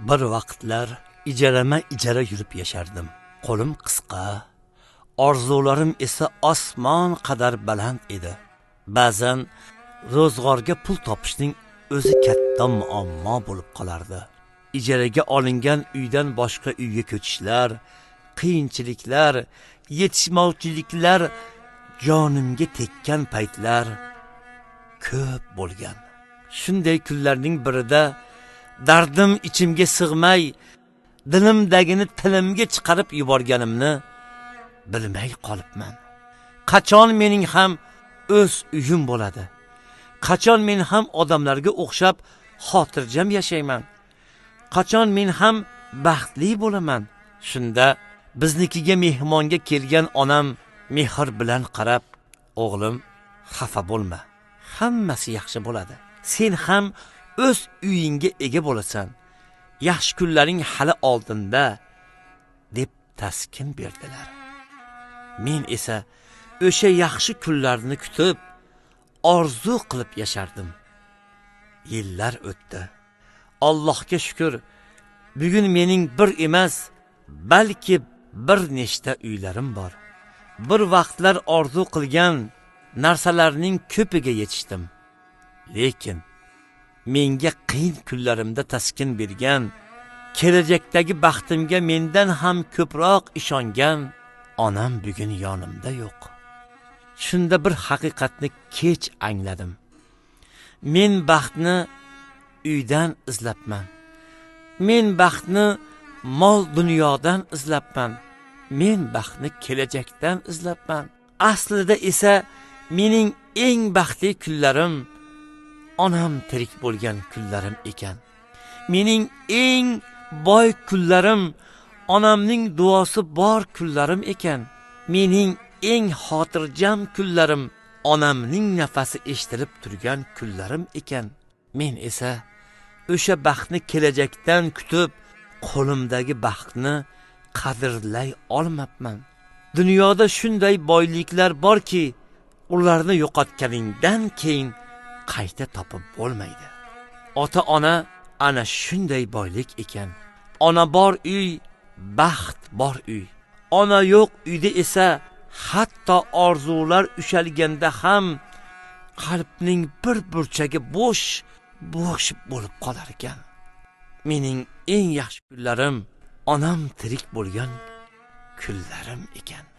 Bir vaqtlar ijara yurib yashardim. Qo'lim qisqa, orzularim esa osmon qadar baland edi. Ba'zan ro'zg'orga pul topishning o'zi katta muammo bo'lib qolardi. Ijaraga olingan uydan boshqa uyga ko'chishlar, qiyinchiliklar, yetishmovchiliklar jonimga tekkan paytlar ko'p bo'lgan. Shunday kunlarning birida dardim ichimga sig'may, dilimdagini tilimga chiqarib yuborganimni bilmay qolibman. Qachon mening ham o'z uyim bo'ladi? Qachon men ham odamlarga o'xshab xotirjam yashayman? Qachon men ham baxtli bo'laman? Shunda biznikiga mehmonga kelgan onam mehr bilan qarab, "O'g'lim, xafa bo'lma. Hammasi yaxshi bo'ladi. Sen ham o'z uyingga ega bo'lasan. Yaxshi kunlaring hali oldinda", deb taskin berdilar. Men esa o'sha yaxshi kunlarni kutib, orzu qilib yashardim. Yillar o'tdi. Allohga shukr, bugun mening bir emas, balki bir nechta uylarim bor. Bir vaqtlar orzu qilgan narsalarning ko'piga yetishdim. Lekin menga qiyin kunlarimda taskin bergan, kelajakdagi baxtimga mendan ham ko'proq ishongan onam bugun yonimda yo'q. Shunda bir haqiqatni kech angladim. Men baxtni uydan izlabman. Men baxtni mol dunyodan izlabman. Men baxtni kelajakdan izlabman. Aslida esa mening eng baxtli kunlarim onam tirik bo'lgan kunlarim ekan. Mening eng boy kunlarim onamning duosi bor kunlarim ekan. Mening eng xotirjam kunlarim onamning nafasi eshitilib turgan kunlarim ekan. Men esa o'sha baxtni kelajakdan kutib, qo'limdagi baxtni qadrlay olmabman. Dunyoda shunday boyliklar borki, ularni yo'qotganingdan keyin qayta topib bo'lmaydi. Ota-ona ana shunday boylik ekan. Ona bor uy, baxt bor uy. Ona yo'q uyda esa hatto orzular ushalganda ham qalbning bir burchagi bo'sh bo'lib qolar ekan. Mening eng yaxshi kunlarim onam tirik bo'lgan kunlarim ekan.